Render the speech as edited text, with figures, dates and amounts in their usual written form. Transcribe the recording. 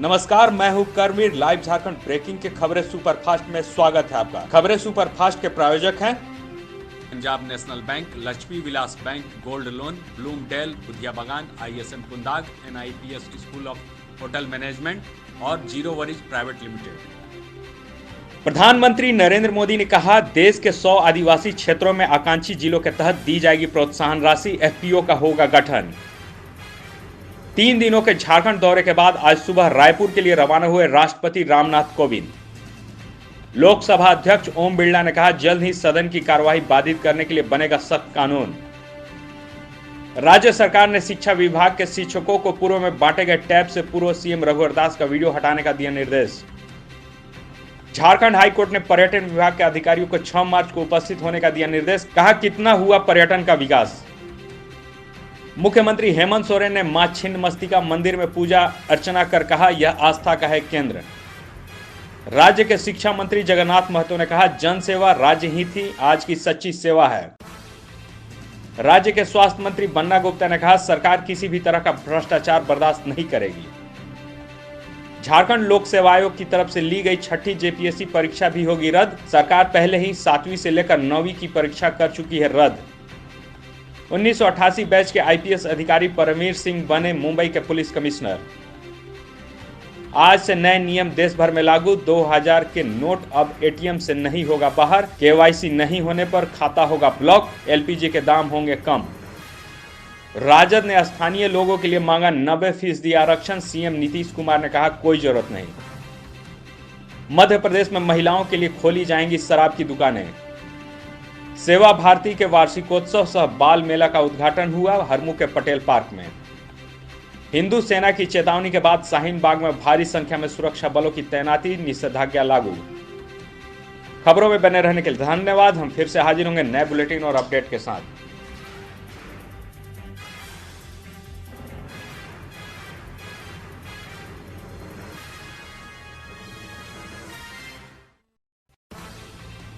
नमस्कार, मैं हूं करवीर। लाइव झारखंड ब्रेकिंग के खबरें सुपरफास्ट में स्वागत है आपका। खबरें सुपरफास्ट के प्रायोजक हैं Punjab national bank, Lakshmi Vilas bank, gold loan, ब्लूमडेल, Budhiya बागान, ISM कुंदाग, NIPS school of hotel management और जीरो वरीज प्राइवेट लिमिटेड। प्रधानमंत्री नरेंद्र मोदी ने कहा, देश के 100 आदिवासी क्षेत्रों में आकांक्षी जिलों के तहत दी जाएगी प्रोत्साहन राशि, FPO का होगा गठन। 3 दिनों के झारखंड दौरे के बाद आज सुबह रायपुर के लिए रवाना हुए राष्ट्रपति रामनाथ कोविंद। लोकसभा अध्यक्ष ओम बिरला ने कहा, जल्द ही सदन की कार्यवाही बाधित करने के लिए बनेगा सख्त कानून। राज्य सरकार ने शिक्षा विभाग के शिक्षकों को पूर्व में बांटे गए टैब से पूर्व CM रघुवर दास का वीडियो हटाने का दिया निर्देश। झारखंड हाईकोर्ट ने पर्यटन विभाग के अधिकारियों को 6 मार्च को उपस्थित होने का दिया निर्देश। कहा, कितना हुआ पर्यटन का विकास। मुख्यमंत्री हेमंत सोरेन ने मां छिन्नमस्तिका मंदिर में पूजा अर्चना कर कहा, यह आस्था का है केंद्र। राज्य के शिक्षा मंत्री जगन्नाथ महतो ने कहा, जन सेवा राज्य ही थी, आज की सच्ची सेवा है। राज्य के स्वास्थ्य मंत्री बन्ना गुप्ता ने कहा, सरकार किसी भी तरह का भ्रष्टाचार बर्दाश्त नहीं करेगी। झारखंड लोक सेवा आयोग की तरफ से ली गई 6ठी JPSC परीक्षा भी होगी रद्द। सरकार पहले ही 7वीं से लेकर 9वीं की परीक्षा कर चुकी है रद्द। 1988 बैच के IPS अधिकारी परमवीर सिंह बने मुंबई के पुलिस कमिश्नर। आज से नए नियम देश भर में लागू। 2000 के नोट अब ATM से नहीं होगा बाहर। KYC नहीं होने पर खाता होगा ब्लॉक। LPG के दाम होंगे कम। राजद ने स्थानीय लोगों के लिए मांगा 90% आरक्षण। CM नीतीश कुमार ने कहा, कोई जरूरत नहीं। मध्य प्रदेश में महिलाओं के लिए खोली जाएंगी शराब की दुकानें। सेवा भारती के वार्षिकोत्सव सह बाल मेला का उद्घाटन हुआ हरमू के पटेल पार्क में। हिंदू सेना की चेतावनी के बाद शाहीन बाग में भारी संख्या में सुरक्षा बलों की तैनाती, निषेधाज्ञा लागू। खबरों में बने रहने के लिए धन्यवाद। हम फिर से हाजिर होंगे नए बुलेटिन और अपडेट के साथ।